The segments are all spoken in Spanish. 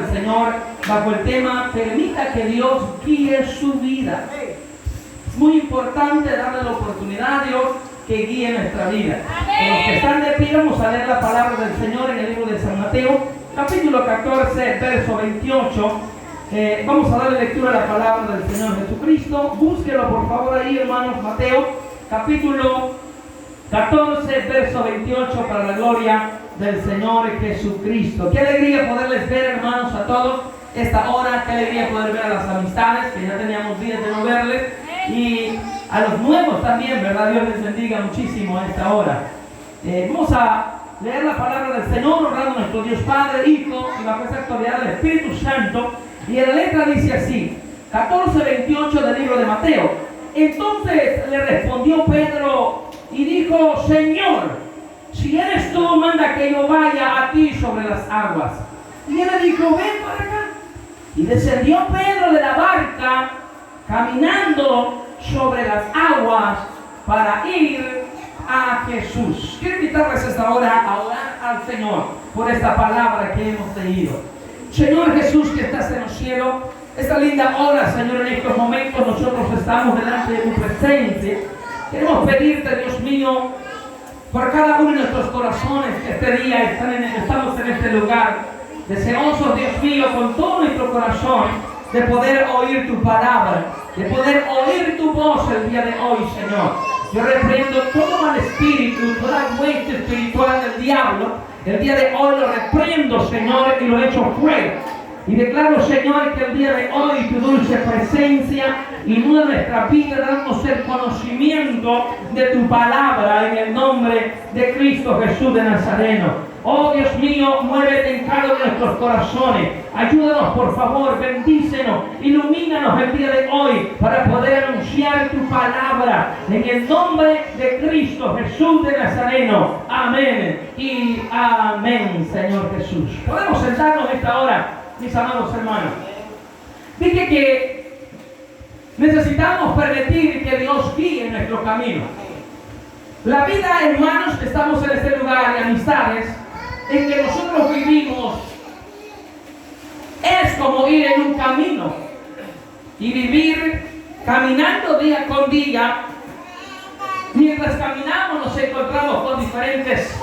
del Señor bajo el tema permita que Dios guíe su vida. Es muy importante darle la oportunidad a Dios que guíe nuestra vida. Los que están de pie, vamos a leer la palabra del Señor en el libro de San Mateo, capítulo 14, verso 28. Vamos a darle lectura a la palabra del Señor Jesucristo. Búsquelo por favor ahí, hermanos. Mateo, capítulo 14, verso 28, para la gloria del Señor Jesucristo. Qué alegría poderles ver, hermanos, a todos esta hora. Qué alegría poder ver a las amistades que ya teníamos días de no verles, y a los nuevos también, ¿verdad? Dios les bendiga muchísimo a esta hora. Vamos a leer la palabra del Señor, honrando a nuestro Dios Padre, Hijo y bajo esa autoridad del Espíritu Santo. Y en la letra dice así, 14:28 del libro de Mateo. Entonces le respondió Pedro y dijo: Señor, si eres tú, manda que yo vaya a ti sobre las aguas. Y él le dijo: ven para acá. Y descendió Pedro de la barca, caminando sobre las aguas para ir a Jesús. Quiero invitarles esta hora a orar al Señor por esta palabra que hemos leído. Señor Jesús, que estás en los cielos, esta linda hora, Señor, en estos momentos nosotros estamos delante de tu presencia. Queremos pedirte, Dios mío, por cada uno de nuestros corazones que este día estamos en este lugar, deseosos, Dios mío, con todo nuestro corazón, de poder oír tu palabra, de poder oír tu voz el día de hoy, Señor. Yo reprendo todo mal espíritu, toda hueste espiritual del diablo. El día de hoy lo reprendo, Señor, y lo echo fuera. Y declaro, Señor, que el día de hoy tu dulce presencia inunda nuestra vida, dándonos el conocimiento de tu palabra en el nombre de Cristo Jesús de Nazareno. Oh Dios mío, muévete en cada uno de nuestros corazones. Ayúdanos, por favor, bendícenos, ilumínanos el día de hoy para poder anunciar tu palabra en el nombre de Cristo Jesús de Nazareno. Amén y amén, Señor Jesús. Podemos sentarnos en esta hora, mis amados hermanos. Dije que necesitamos permitir que Dios guíe nuestro camino. La vida, hermanos, que estamos en este lugar de amistades, en que nosotros vivimos, es como ir en un camino y vivir caminando día con día. Mientras caminamos nos encontramos con diferentes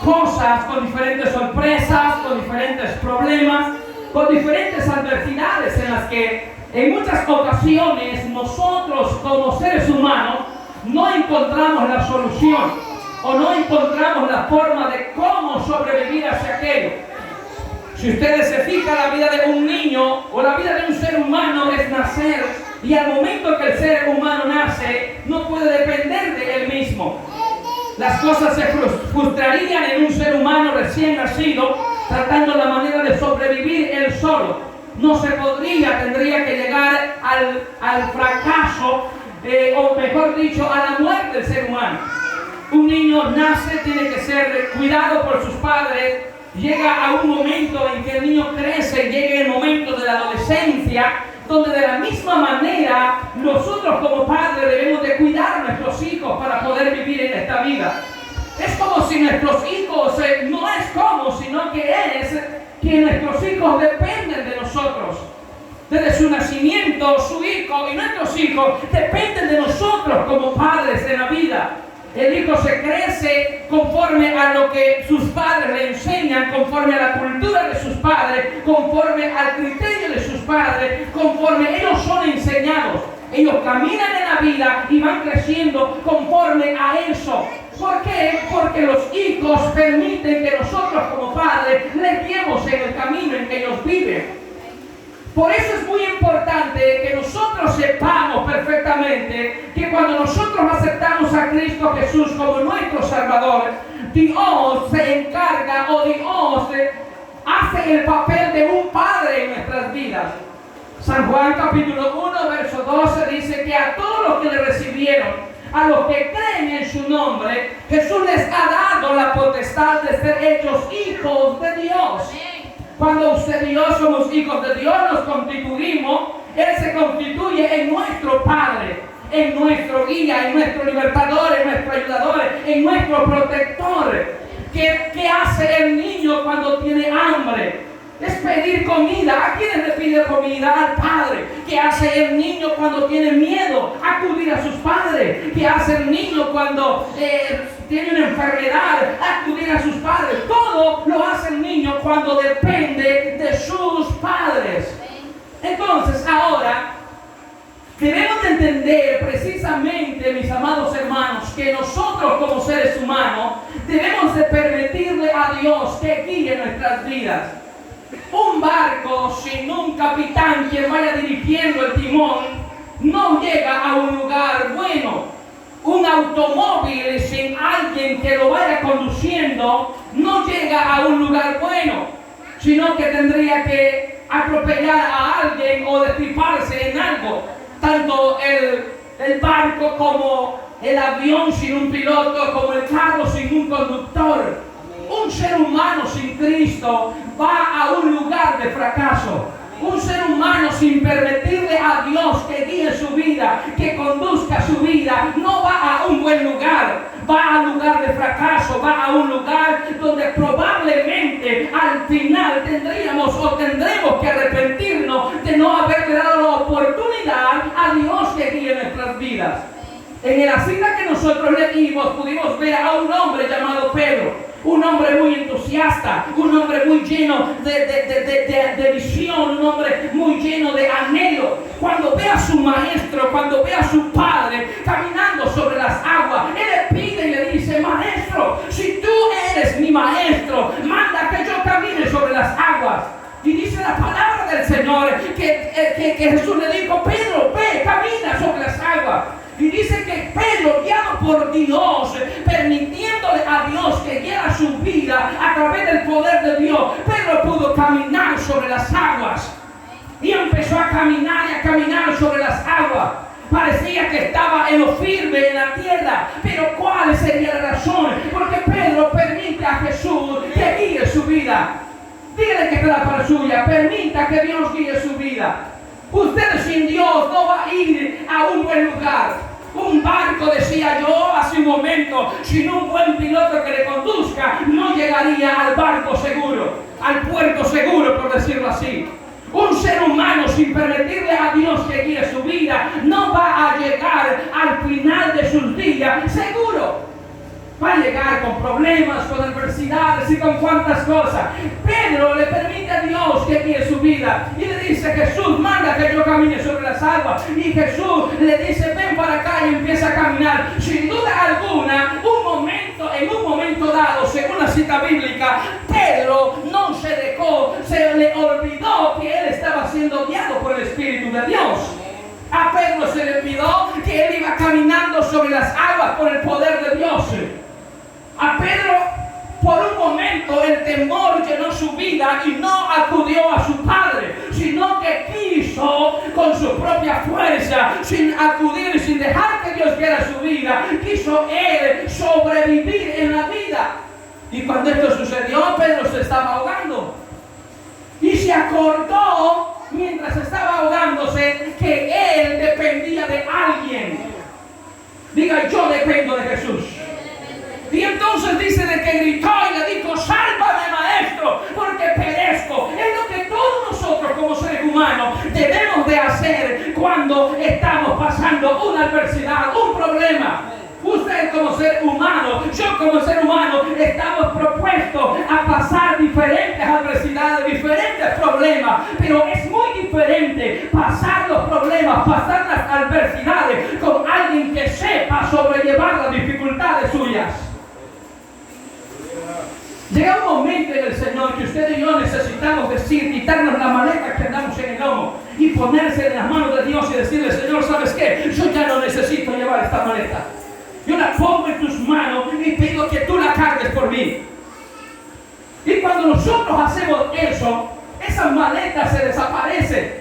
cosas, con diferentes sorpresas, con diferentes problemas, con diferentes adversidades en las que en muchas ocasiones nosotros como seres humanos no encontramos la solución o no encontramos la forma de cómo sobrevivir hacia aquello. Si ustedes se fijan, la vida de un niño o la vida de un ser humano es nacer, y al momento que el ser humano nace no puede depender de él mismo. Las cosas se frustrarían en un ser humano recién nacido tratando la manera de sobrevivir él solo. No se podría, tendría que llegar al fracaso, o mejor dicho, a la muerte del ser humano. Un niño nace, tiene que ser cuidado por sus padres, llega a un momento en que el niño crece, llega el momento de la adolescencia, donde de la misma manera nosotros como padres debemos de cuidar a nuestros hijos para poder vivir en esta vida. Es como si nuestros hijos, no es como, sino que es que nuestros hijos dependen de nosotros. Desde su nacimiento, su hijo y nuestros hijos dependen de nosotros como padres en la vida. El hijo se crece conforme a lo que sus padres le enseñan, conforme a la cultura de sus padres, conforme al criterio de sus padres, conforme ellos son enseñados. Ellos caminan en la vida y van creciendo conforme a eso. ¿Por qué? Porque los hijos permiten que nosotros como padres les guiemos en el camino en que ellos viven. Por eso es muy importante que nosotros sepamos perfectamente que cuando nosotros aceptamos a Cristo Jesús como nuestro Salvador, Dios se encarga, o Dios hace el papel de un padre en nuestras vidas. San Juan capítulo 1, verso 12 dice que a todos los que le recibieron, a los que creen en su nombre, Jesús les ha dado la potestad de ser hechos hijos de Dios. Cuando usted y yo somos hijos de Dios, nos constituimos, Él se constituye en nuestro Padre, en nuestro guía, en nuestro libertador, en nuestro ayudador, en nuestro protector. ¿Qué hace el niño cuando tiene hambre? Es pedir comida. ¿A quién le pide comida? Al padre. ¿Qué hace el niño cuando tiene miedo? Acudir a sus padres. ¿Qué hace el niño cuando tiene una enfermedad? Acudir a sus padres. Todo lo hace el niño cuando depende de sus padres. Entonces, ahora debemos de entender precisamente, mis amados hermanos, que nosotros como seres humanos debemos de permitirle a Dios que guíe nuestras vidas. Un barco sin un capitán quien vaya dirigiendo el timón no llega a un lugar bueno. Un automóvil sin alguien que lo vaya conduciendo no llega a un lugar bueno, sino que tendría que atropellar a alguien o destriparse en algo. Tanto el barco como el avión sin un piloto, como el carro sin un conductor. Un ser humano sin Cristo va a un lugar de fracaso. Un ser humano sin permitirle a Dios que guíe su vida, que conduzca su vida, no va a un buen lugar. Va a un lugar de fracaso, va a un lugar donde probablemente al final tendremos que arrepentirnos de no haberle dado la oportunidad a Dios que guíe nuestras vidas. En la cita que nosotros leímos pudimos ver a un hombre llamado Pedro. Un hombre muy entusiasta, un hombre muy lleno de visión, un hombre muy lleno de anhelo. Cuando ve a su maestro, cuando ve a su padre caminando sobre las aguas, él le pide y le dice: maestro, si tú eres mi maestro, manda que yo camine sobre las aguas. Y dice la palabra del Señor que Jesús le dijo: Pedro, ve, camina sobre las aguas. Y dice que Pedro, guiado por Dios, permitiéndole a Dios que guiara su vida a través del poder de Dios, Pedro pudo caminar sobre las aguas. Y empezó a caminar y a caminar sobre las aguas. Parecía que estaba en lo firme, en la tierra. Pero ¿cuál sería la razón? Porque Pedro permite a Jesús que guíe su vida. Dígale que está la para suya. Permita que Dios guíe su vida. Usted sin Dios no va a ir a un buen lugar. Un barco, decía yo hace un momento, sin un buen piloto que le conduzca, no llegaría al barco seguro, al puerto seguro, por decirlo así. Un ser humano sin permitirle a Dios que guíe su vida no va a llegar al final de sus días seguro. Va a llegar con problemas, con adversidades y con cuantas cosas. Pedro le permite a Dios que guíe su vida y le dice: Jesús, manda que yo camine sobre las aguas. Y Jesús le dice: ven para acá, y empieza a caminar. Sin duda alguna, en un momento dado, según la cita bíblica, Pedro no se dejó, se le olvidó que él estaba siendo guiado por el Espíritu de Dios. A Pedro se le olvidó que él iba caminando sobre las aguas por el poder de Dios. A Pedro, por un momento, el temor llenó su vida y no acudió a su padre, sino que quiso con su propia fuerza, sin acudir, sin dejar que Dios guiara su vida, quiso él sobrevivir en la vida. Y cuando esto sucedió, Pedro se estaba ahogando. Y se acordó, mientras estaba ahogándose, que él dependía de alguien. Diga: yo dependo de Jesús. Y entonces dice de que gritó y le dijo: sálvame, maestro, porque perezco. Es lo que todos nosotros como seres humanos debemos de hacer cuando estamos pasando una adversidad, un problema. Usted como ser humano, yo como ser humano, estamos propuestos a pasar diferentes adversidades, diferentes problemas. Pero es muy diferente pasar los problemas, pasar las adversidades con alguien que sepa sobrellevar las dificultades suyas. Llega un momento en el Señor que usted y yo necesitamos decir, quitarnos la maleta que andamos en el lomo y ponerse en las manos de Dios y decirle: Señor, ¿sabes qué? Yo ya no necesito llevar esta maleta. Yo la pongo en tus manos y pido que tú la cargues por mí. Y cuando nosotros hacemos eso, esa maleta se desaparece.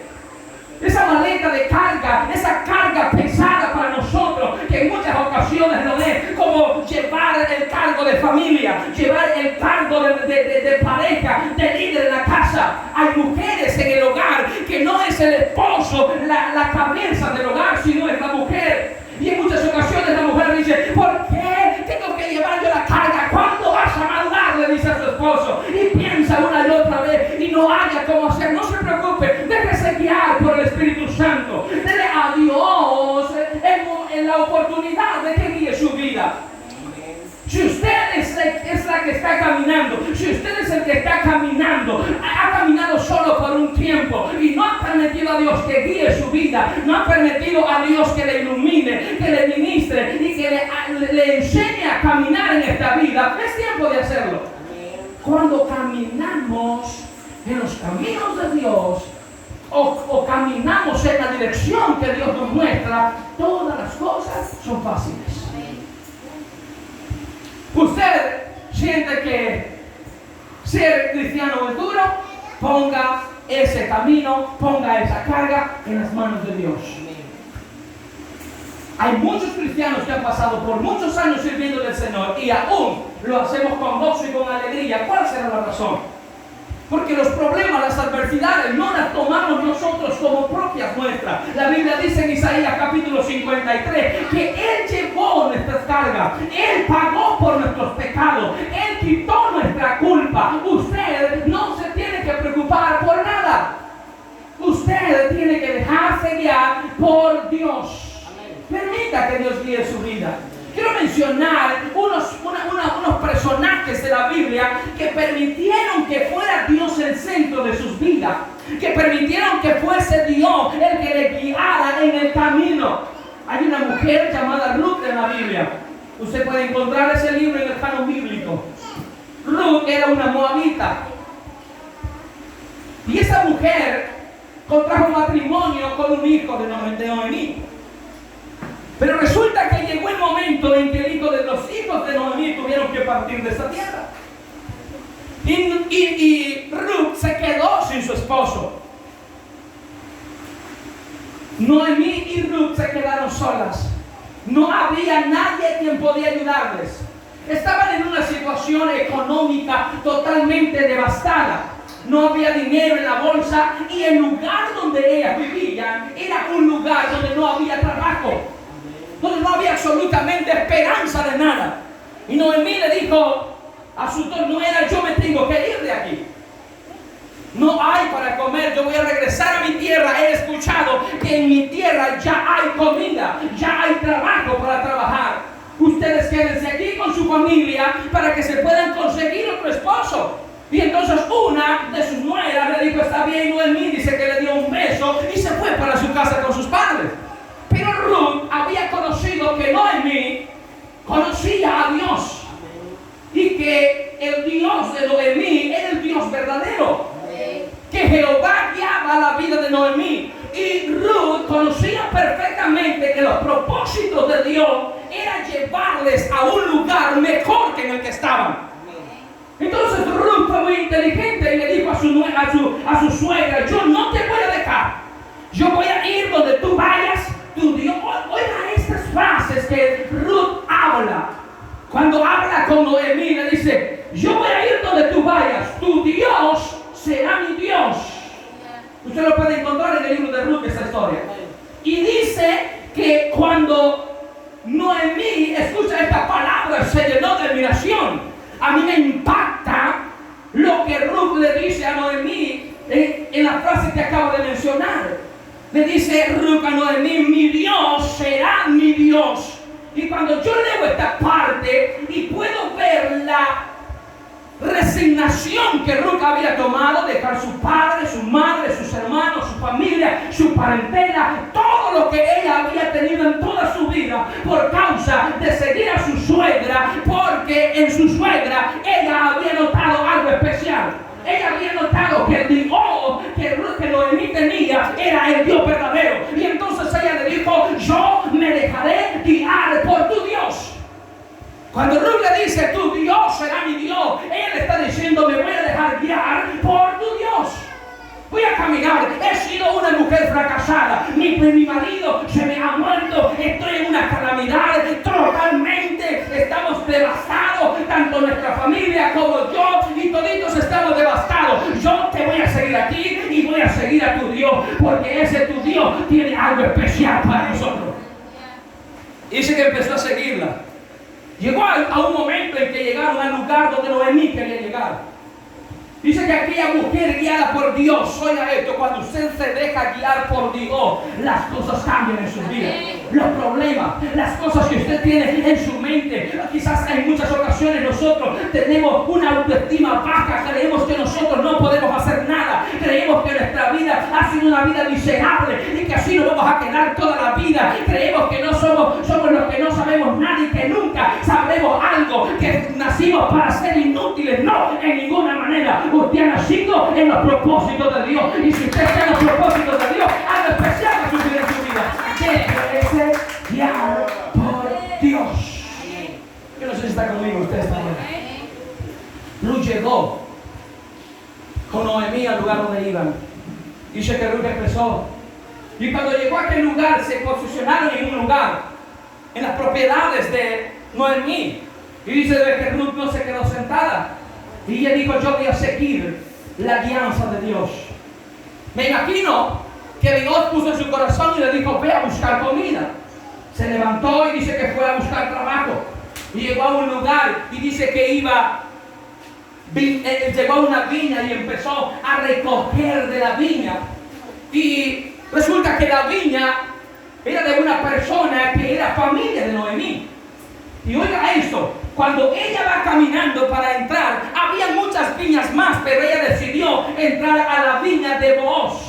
Esa maleta de carga, esa carga pesada para nosotros, que en muchas ocasiones no es como llevar el cargo de familia, llevar el cargo de pareja, de líder en la casa. Hay mujeres en el hogar que no es el esposo la cabeza del hogar, sino es la mujer. Y en muchas ocasiones la mujer dice: ¿por qué tengo que llevar yo la carga? ¿Cuándo vas a madurar?, le dice a su esposo. Y piensa una y otra vez y no haya oportunidad de que guíe su vida. Si usted es la que está caminando, si usted es el que está caminando, ha caminado solo por un tiempo y no ha permitido a Dios que guíe su vida, no ha permitido a Dios que le ilumine, que le ministre y que le enseñe a caminar en esta vida, es tiempo de hacerlo. Cuando caminamos en los caminos de Dios o caminamos en la dirección que Dios nos muestra, todas las cosas son fáciles. Usted siente que ser cristiano es duro, ponga ese camino, ponga esa carga en las manos de Dios. Hay muchos cristianos que han pasado por muchos años sirviendo al Señor y aún lo hacemos con gozo y con alegría. ¿Cuál será la razón? Porque los problemas, las adversidades no las tomamos nosotros como propias nuestras. La Biblia dice en Isaías capítulo 53 que Él llevó nuestras cargas, Él pagó por nuestros pecados, Él quitó nuestra culpa. Usted no se tiene que preocupar por nada. Usted tiene que dejarse guiar por Dios. Permita que Dios guíe su vida. Quiero mencionar unos personajes de la Biblia que permitieron que fuera Dios el centro de sus vidas, que permitieron que fuese Dios el que le guiara en el camino. Hay una mujer llamada Ruth en la Biblia. Usted puede encontrar ese libro en el canon bíblico. Ruth era una moabita. Y esa mujer contrajo matrimonio con un hijo de Noemí. Pero resulta que llegó el momento en que los hijos de Noemí tuvieron que partir de esta tierra. Y Ruth se quedó sin su esposo. Noemí y Ruth se quedaron solas. No había nadie quien podía ayudarles. Estaban en una situación económica totalmente devastada. No había dinero en la bolsa y el lugar donde ellas vivían era un lugar donde no había trabajo, donde no había absolutamente esperanza de nada. Y Noemí le dijo a su nuera: yo me tengo que ir de aquí. No hay para comer, yo voy a regresar a mi tierra. He escuchado que en mi tierra ya hay comida, ya hay trabajo para trabajar. Ustedes quédense aquí con su familia para que se puedan conseguir otro esposo. Y entonces una de sus nueras le dijo: está bien. Noemí dice que le dio un beso y se fue para su casa con sus padres. Pero Ruth había conocido que Noemí conocía a Dios y que el Dios de Noemí era el Dios verdadero, que Jehová guiaba la vida de Noemí. Y Ruth conocía perfectamente que los propósitos de Dios era llevarles a un lugar mejor que en el que estaban. Entonces Ruth fue muy inteligente y le dijo a su suegra: yo no te voy a dejar, yo voy a ir donde tú vayas. Tu Dios, oiga estas frases que Ruth habla. Cuando habla con Noemí, le dice: yo voy a ir donde tú vayas, tu Dios será mi Dios. Usted lo puede encontrar en el libro de Ruth, esta historia. Y dice que cuando Noemí escucha esta palabra, se llenó de admiración. A mí me impacta lo que Ruth le dice a Noemí en la frase que acabo de mencionar. Le dice Ruth a Noemí: mi Dios será mi Dios. Y cuando yo leo esta parte y puedo ver la resignación que Ruth había tomado, dejar su padre, su madre, sus hermanos, su familia, su parentela, todo lo que ella había tenido en toda su vida, por causa de seguir a su suegra, porque en su suegra ella había notado algo especial. Ella había notado que el Dios que Noemí tenía era el Dios verdadero. Y entonces ella le dijo: yo me dejaré guiar por tu Dios. Cuando Ruth le dice: tu Dios será mi Dios, ella le está diciendo: me voy a dejar guiar por tu Dios. Voy a caminar. He sido una mujer fracasada. Mi marido se me ha muerto. Estoy en una calamidad totalmente. Estamos devastados, tanto nuestra familia como yo, y toditos estamos devastados. Yo te voy a seguir a ti y voy a seguir a tu Dios, porque ese tu Dios tiene algo especial para nosotros. Dice que empezó a seguirla. Llegó a un momento en que llegaron al lugar donde Noemí quería llegar. Dice que aquella mujer guiada por Dios, oiga esto, cuando usted se deja guiar por Dios, las cosas cambian en su vida. Los problemas, las cosas que usted tiene en su mente, quizás en muchas ocasiones nosotros tenemos una autoestima baja, creemos que nosotros no podemos hacer nada, creemos que nuestra vida ha sido una vida miserable y que así nos vamos a quedar toda la vida, creemos que no somos los que no sabemos nada y que nunca sabremos algo, que nacimos para ser inútiles. No, en ninguna manera. Usted ha nacido en los propósitos de Dios, y si usted está en los propósitos de Dios, algo especial va a suceder en su vida. Déjese guiar por Dios. Yo no sé si está conmigo usted esta mañana. Ruth llegó con Noemí al lugar donde iban. Dice que Ruth empezó, y cuando llegó a aquel lugar se posicionaron en un lugar, en las propiedades de Noemí. Y dice que Ruth no se quedó sentada, y ella dijo: yo voy a seguir la guianza de Dios. Me imagino que Dios puso en su corazón y le dijo: ve a buscar comida. Se levantó y dice que fue a buscar trabajo, y llegó a un lugar y dice que llegó a una viña y empezó a recoger de la viña. Y resulta que la viña era de una persona que era familia de Noemí. Y oiga esto, cuando ella va caminando para entrar, había muchas viñas más, pero ella decidió entrar a la viña de Booz.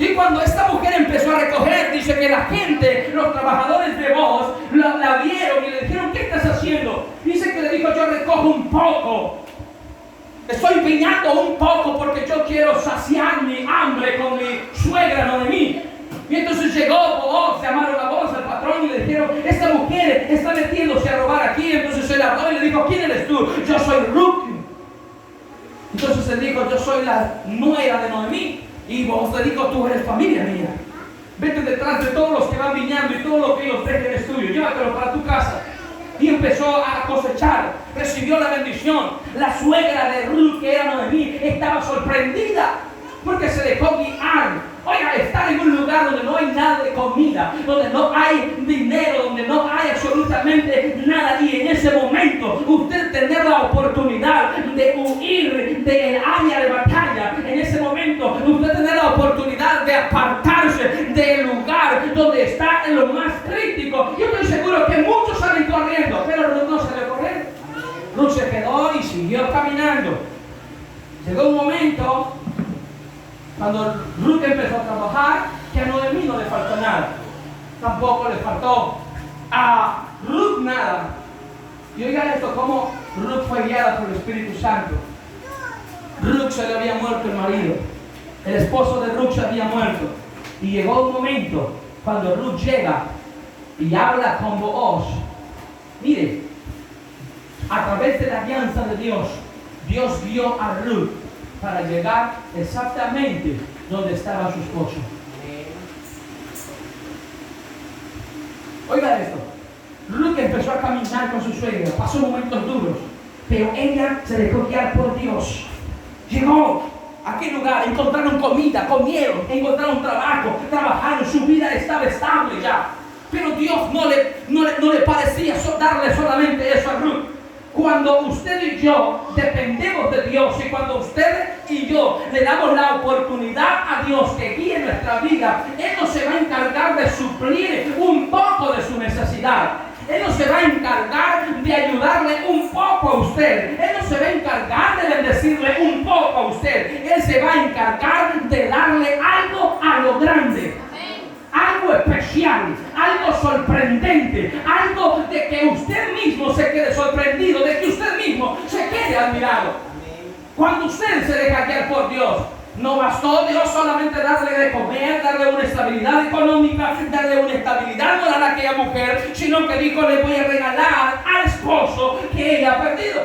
Y cuando esta mujer empezó a recoger, dice que la gente, los trabajadores de Booz, la vieron y le dijeron: ¿qué estás haciendo? Dice que le dijo: yo recojo un poco. Estoy viñando un poco porque yo quiero saciar mi hambre con mi suegra Noemí. Y entonces llegó Booz, llamaron a Booz, al patrón, y le dijeron: esta mujer está metiéndose a robar aquí. Entonces él habló y le dijo: ¿quién eres tú? Yo soy Ruth. Entonces él dijo: yo soy la nuera de Noemí. Y Booz le dijo: tú eres familia mía. Vete detrás de todos los que van viñando, y todo lo que ellos dejen es tuyo. Llévatelo para tu casa. Y empezó a cosechar, recibió la bendición. La suegra de Ruth, que era Noemí, estaba sorprendida porque se dejó guiar. Oiga, estar en un lugar donde no hay nada de comida, donde no hay dinero, donde no hay absolutamente nada, y en ese momento usted tener la oportunidad de huir del área de batalla, en ese momento usted tener la oportunidad de apartarse del lugar donde está en lo más crítico. Yo estoy seguro que muchos salen corriendo, pero Ruth no salió corriendo. Ruth se quedó y siguió caminando. Llegó un momento cuando Ruth empezó a trabajar, que a Noemí no le faltó nada. Tampoco le faltó a Ruth nada. Y oigan esto, cómo Ruth fue guiada por el Espíritu Santo. Ruth se le había muerto el marido. El esposo de Ruth se había muerto. Y llegó un momento cuando Ruth llega y habla con Booz. Mire, a través de la alianza de Dios, Dios guió a Ruth para llegar exactamente donde estaba su esposo. Oiga esto, Ruth empezó a caminar con su suegra, pasó momentos duros, pero ella se dejó guiar por Dios. Llegó a aquel lugar, encontraron comida, comieron, encontraron trabajo, trabajaron, su vida estaba estable ya. Pero Dios no le parecía darle solamente eso a Ruth. Cuando usted y yo dependemos de Dios, y cuando usted y yo le damos la oportunidad a Dios que guíe nuestra vida, Él no se va a encargar de suplir un poco de su necesidad. Él no se va a encargar de ayudarle un poco a usted. Él no se va a encargar de bendecirle un poco a usted. Él se va a encargar de darle algo a lo grande. Algo especial, algo sorprendente, algo de que usted mismo se quede sorprendido, de que usted mismo se quede admirado. Cuando usted se deja guiar por Dios, no bastó Dios solamente darle de comer, darle una estabilidad económica, darle una estabilidad moral a aquella mujer, sino que dijo: le voy a regalar al esposo que ella ha perdido.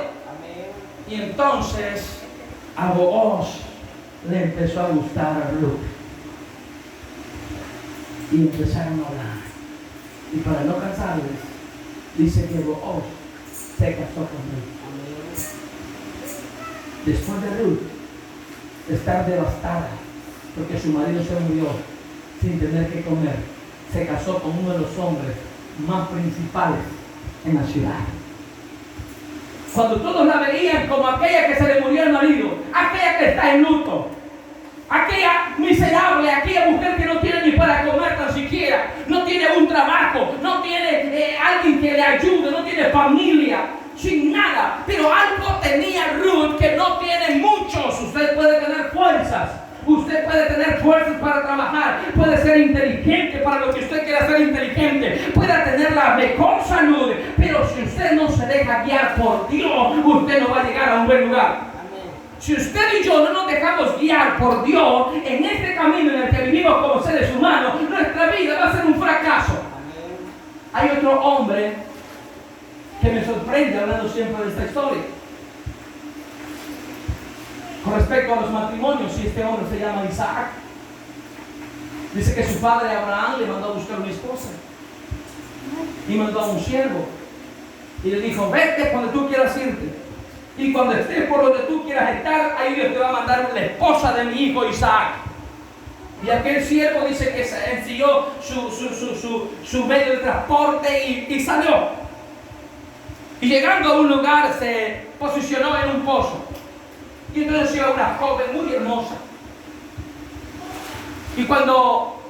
Y entonces a Booz le empezó a gustar a Ruth. Y empezaron a hablar. Y para no cansarles, dice que Booz se casó con Ruth. Después de Ruth estar devastada porque su marido se murió sin tener que comer, se casó con uno de los hombres más principales en la ciudad. Cuando todos la veían como aquella que se le murió el marido, aquella que está en luto, aquella miserable, aquella mujer que no tiene ni para comer tan siquiera, no tiene un trabajo, no tiene alguien que le ayude, no tiene familia, sin nada. Pero algo tenía Ruth que no tienen muchos. Usted puede tener fuerzas, usted puede tener fuerzas para trabajar, puede ser inteligente para lo que usted quiera ser inteligente, puede tener la mejor salud, pero si usted no se deja guiar por Dios, usted no va a llegar a un buen lugar. Si usted y yo no nos dejamos guiar por Dios en este camino en el que vivimos como seres humanos, nuestra vida va a ser un fracaso. Hay otro hombre que me sorprende hablando siempre de esta historia. Con respecto a los matrimonios, y este hombre se llama Isaac. Dice que su padre Abraham le mandó a buscar una esposa. Y mandó a un siervo. Y le dijo, vete cuando tú quieras irte. Y cuando estés por donde tú quieras estar, ahí Dios te va a mandar la esposa de mi hijo Isaac. Y aquel siervo dice que se ensilló su medio de transporte y salió. Y llegando a un lugar se posicionó en un pozo. Y entonces iba una joven muy hermosa. Y cuando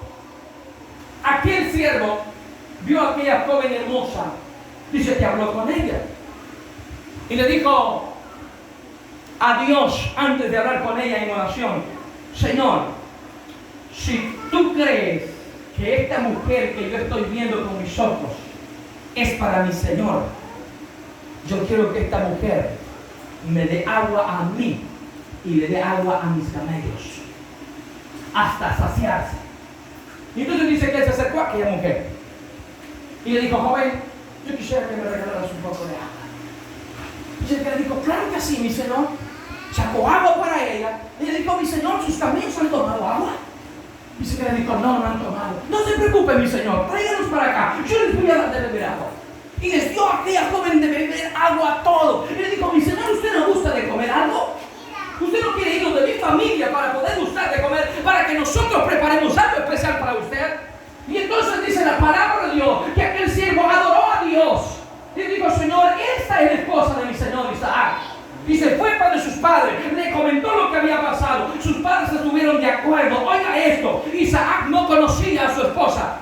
aquel siervo vio a aquella joven hermosa, dice que habló con ella. Y le dijo a Dios antes de hablar con ella en oración: Señor, si tú crees que esta mujer que yo estoy viendo con mis ojos es para mi Señor, yo quiero que esta mujer me dé agua a mí y le dé agua a mis camellos hasta saciarse. Y entonces dice que él se acercó a aquella mujer y le dijo: joven, yo quisiera que me regalaras un poco de agua. Y ella le dijo: claro que sí, mi señor. Sacó agua para ella. Y le dijo: mi señor, ¿sus camellos han tomado agua? Dice que le dijo: no, no han tomado. No se preocupe, mi señor, tráiganos para acá, yo les voy a dar de beber agua. Y les dio a aquella joven de beber agua todo. Y le dijo: mi señor, ¿usted no gusta de comer algo? ¿Usted no quiere ir de mi familia para poder gustar de comer, para que nosotros preparemos algo especial para usted? Y entonces dice la palabra de Dios que aquel siervo adoró a Dios. Y dijo: Señor, esta es la esposa de mi señor Isaac. Y se fue para sus padres, le comentó lo que había pasado. Sus padres estuvieron de acuerdo. Oiga esto: Isaac no conocía a su esposa.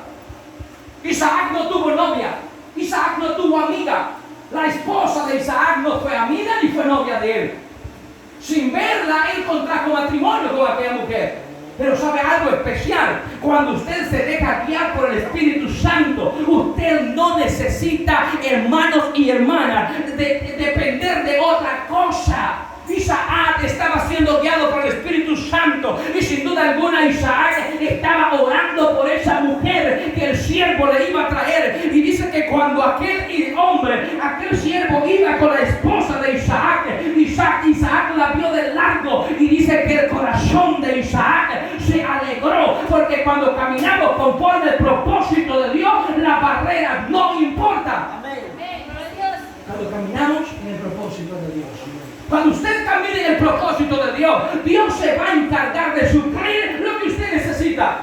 Isaac no tuvo novia. Isaac no tuvo amiga. La esposa de Isaac no fue amiga ni fue novia de él. Sin verla, él contrajo matrimonio con aquella mujer. Pero ¿sabe algo especial? Cuando usted se deja guiar por el Espíritu Santo, usted no necesita, hermanos y hermanas, depender de otra cosa. Isaac estaba siendo guiado por el Espíritu Santo y sin duda alguna Isaac estaba orando por esa mujer que el siervo le iba a traer. Y dice que cuando aquel hombre, aquel siervo iba con la esposa de Isaac la vio de largo y dice que el corazón de Isaac se alegró, porque cuando caminamos conforme al propósito de Dios, las barreras no importan. Cuando caminamos en el propósito de Dios, cuando usted camine en el propósito de Dios, Dios se va a encargar de suplir lo que usted necesita.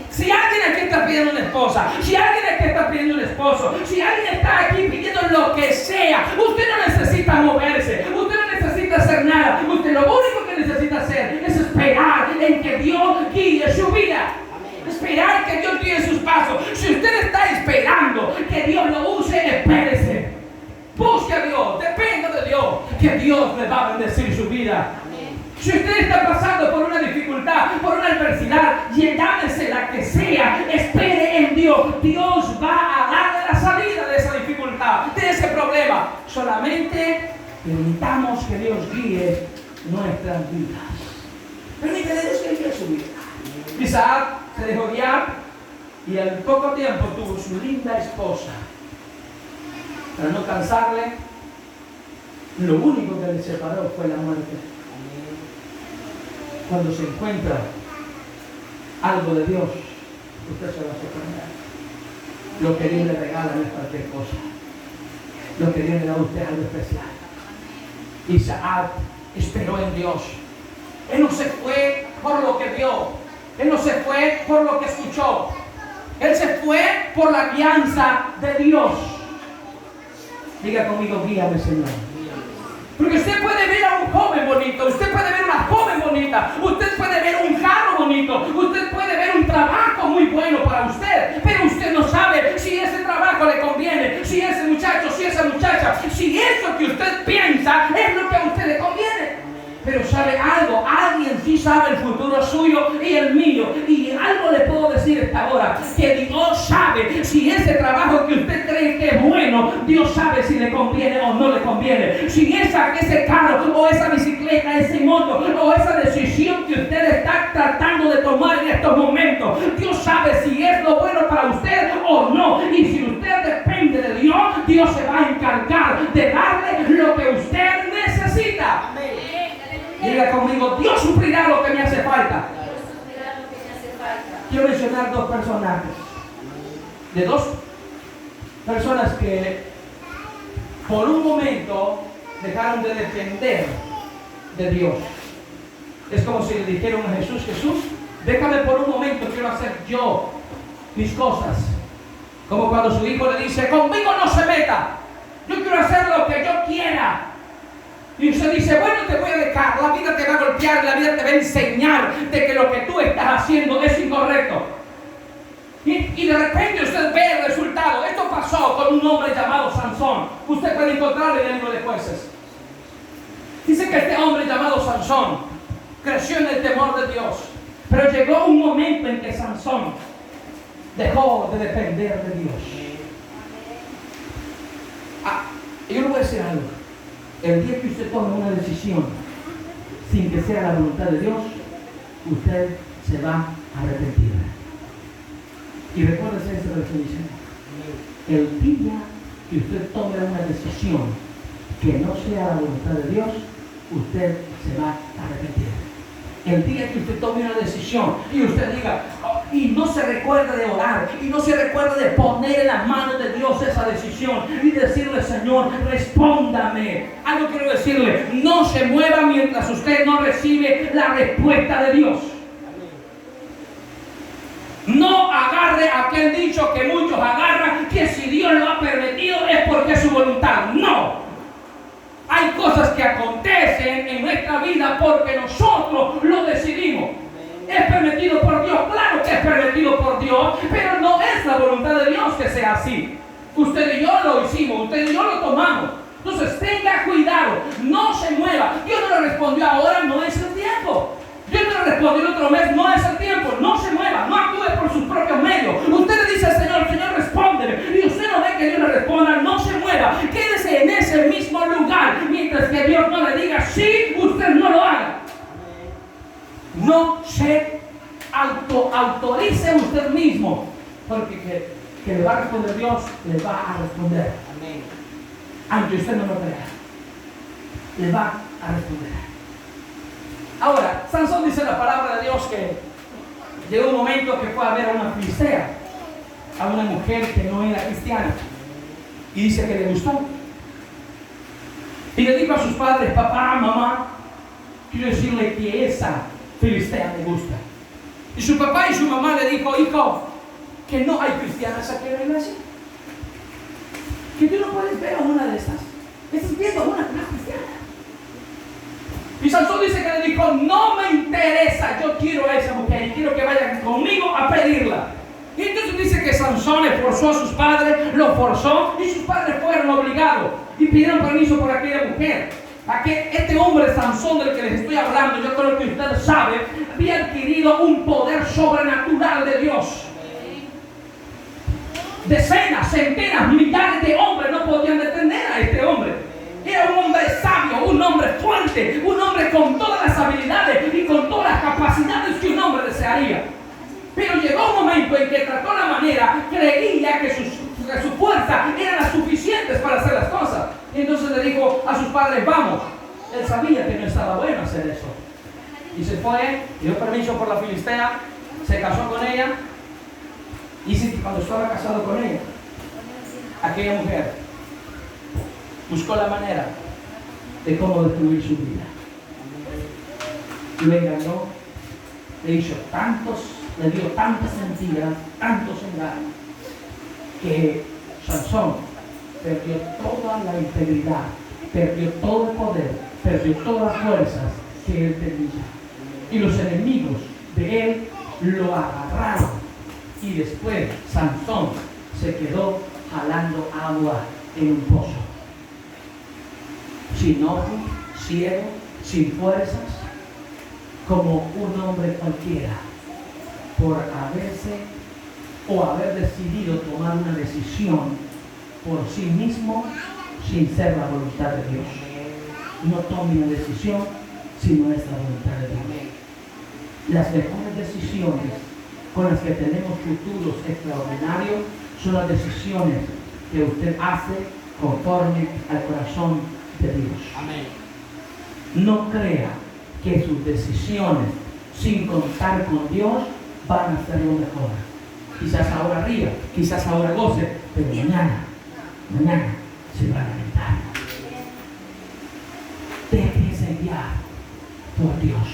Si alguien aquí está pidiendo una esposa, si alguien aquí está pidiendo un esposo, si alguien está aquí pidiendo lo que sea, usted no necesita moverse, usted no necesita hacer nada. Usted lo único que necesita hacer es esperar en que Dios guíe su vida. Esperar que Dios guíe sus pasos. Si usted está esperando que Dios lo use, espérese. Busque a Dios, dependa de Dios, que Dios le va a bendecir su vida. Si usted está pasando por una dificultad, por una adversidad, llámese la que sea, espere en Dios. Dios va a darle la salida de esa dificultad, de ese problema. Solamente permitamos que Dios guíe nuestras vidas. Permítele que guíe su vida. Isaac se dejó guiar y al poco tiempo tuvo su linda esposa. Para no cansarle, lo único que le separó fue la muerte. Cuando se encuentra algo de Dios, usted se va a sorprender. Lo que Dios le regala no es cualquier cosa. Lo que Dios le da a usted es algo especial. Isaac esperó en Dios. Él no se fue por lo que vio. Él no se fue por lo que escuchó. Él se fue por la guianza de Dios. Diga conmigo: guíame, Señor. Porque usted puede ver a un joven bonito, usted puede ver una joven bonita, usted puede ver un carro bonito, usted puede ver un trabajo muy bueno para usted, pero usted no sabe si ese trabajo le conviene, si ese muchacho, si esa muchacha, si eso que usted piensa es lo que a usted le conviene. Pero sabe algo, alguien sí sabe el futuro suyo y el mío. Y algo le puedo decir esta hora, que Dios sabe si ese trabajo que usted cree que es bueno, Dios sabe si le conviene o no le conviene. Si ese carro o esa bicicleta, ese moto o esa decisión que usted está tratando de tomar en estos momentos, Dios sabe si es lo bueno para usted o no. Y si usted depende de Dios, Dios se va a encargar de darle lo que usted necesita. Diga conmigo, Dios suplirá lo que me hace falta. Quiero mencionar dos personajes. De dos personas que por un momento dejaron de depender de Dios. Es como si le dijeron a Jesús, Jesús, déjame por un momento, quiero hacer yo mis cosas. Como cuando su hijo le dice, conmigo no se meta, yo quiero hacer lo que yo quiera. Y usted dice, bueno, te voy a dejar, la vida te va a golpear, la vida te va a enseñar de que lo que tú estás haciendo es incorrecto. Y de repente usted ve el resultado. Esto pasó con un hombre llamado Sansón. Usted puede encontrarlo en el libro de Jueces. Dice que este hombre llamado Sansón creció en el temor de Dios. Pero llegó un momento en que Sansón dejó de depender de Dios. Yo le voy a decir algo. El día que usted tome una decisión sin que sea la voluntad de Dios, usted se va a arrepentir. Y recuérdese esta definición. El día que usted tome una decisión que no sea la voluntad de Dios, usted se va a arrepentir. El día que usted tome una decisión y usted diga, y no se recuerda de orar, y no se recuerda de poner en las manos de Dios esa decisión y decirle, Señor, respóndame. Algo quiero decirle, no se mueva mientras usted no recibe la respuesta de Dios. No agarre aquel dicho que muchos agarran, que si Dios lo ha permitido es porque es su voluntad. No. Hay cosas que acontecen en nuestra vida porque nosotros lo decidimos. ¿Es permitido por Dios? Claro que es permitido por Dios, pero no es la voluntad de Dios que sea así. Usted y yo lo hicimos, usted y yo lo tomamos. Entonces tenga cuidado, no se mueva. Dios no le respondió ahora, no es el tiempo. Dios no le respondió el otro mes, no es el tiempo. No se mueva, no actúe por sus propios medios. Usted le dice al Señor, Señor, respóndeme. Y usted no ve que Dios le responda, no se mueva. Quédese en ese mismo lugar mientras que Dios no le diga sí, usted no lo haga. No se autorice usted mismo, porque que le va a responder Dios, le va a responder. Amén. Aunque usted no lo crea, le va a responder. Ahora, Sansón dice la palabra de Dios que llegó un momento que fue a ver a una filistea, a una mujer que no era cristiana, y dice que le gustó. Y le dijo a sus padres, papá, mamá, quiero decirle que esa filistea me gusta. Y su papá y su mamá le dijo, hijo, que no hay cristianas aquí en la iglesia. Que tú no puedes ver a una de estas. Estás viendo a una cristiana. Y Sansón dice que le dijo, no me interesa, yo quiero a esa mujer y quiero que vayan conmigo a pedirla. Y entonces dice que Sansón le forzó a sus padres, lo forzó y sus padres fueron obligados y pidieron permiso por aquella mujer. Este hombre Sansón del que les estoy hablando, yo creo que usted sabe, había adquirido un poder sobrenatural de Dios. Decenas, centenas, millares de hombres no podían detener a este hombre. Era un hombre sabio, un hombre fuerte, un hombre con todas las habilidades y con todas las capacidades que un hombre desearía. Pero llegó un momento en que trató la manera, creía que su fuerza eran las suficientes para hacer las cosas. Y entonces le dijo a sus padres, vamos. Él sabía que no estaba bueno hacer eso. Y se fue, dio permiso por la filistea, se casó con ella. Y dice que cuando estaba casado con ella, aquella mujer buscó la manera de cómo destruir su vida. Lo engañó, le hizo le dio tantas mentiras, tantos engaños, que Sansón perdió toda la integridad perdió todo el poder, perdió todas las fuerzas que él tenía. Y los enemigos de él lo agarraron. Y después Sansón se quedó jalando agua en un pozo. Sin ojo, ciego, sin fuerzas, como un hombre cualquiera, por haber decidido tomar una decisión por sí mismo sin ser la voluntad de Dios. No tome una decisión si no es la voluntad de Dios. Las mejores decisiones con las que tenemos futuros extraordinarios son las decisiones que usted hace conforme al corazón de Dios. Amén. No crea que sus decisiones sin contar con Dios van a ser lo mejor. Quizás ahora ría, quizás ahora goce, pero mañana se va a lamentar. Déjese guiar por Dios.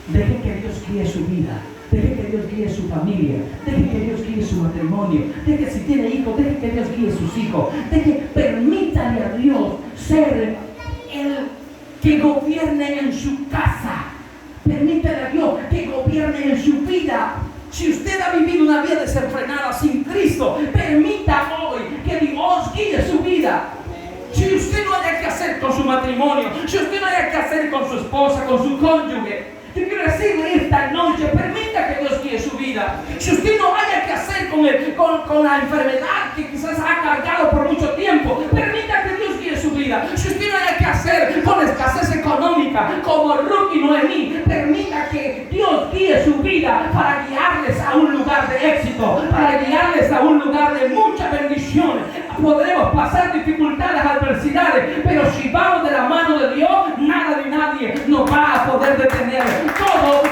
Deje que Dios guíe su vida. Deje que Dios guíe su familia. Deje que Dios guíe su matrimonio. Deje, si tiene hijos, deje que Dios guíe sus hijos. Permítale a Dios ser el que gobierne en su casa. Permítale a Dios que gobierne en su vida. Si usted ha vivido una vida desenfrenada sin Cristo, permita hoy que Dios guíe su vida. Si usted no haya que hacer con su matrimonio, si usted no haya que hacer con su esposa, con su cónyuge, yo quiero decirle esta noche, permita que Dios guíe su vida. Si usted no haya que hacer con la enfermedad que quizás ha cargado por mucho tiempo, permita que Dios guíe su vida. Si usted no haya que hacer con la escasez económica, como Ruth y Noemí, permita que Dios guíe su vida para guiarles a un lugar de éxito, para guiarles a un lugar de mucha bendición. Podremos pasar dificultades, adversidades, pero si vamos de la mano de Dios, nada ni nadie nos va a poder detener. Todo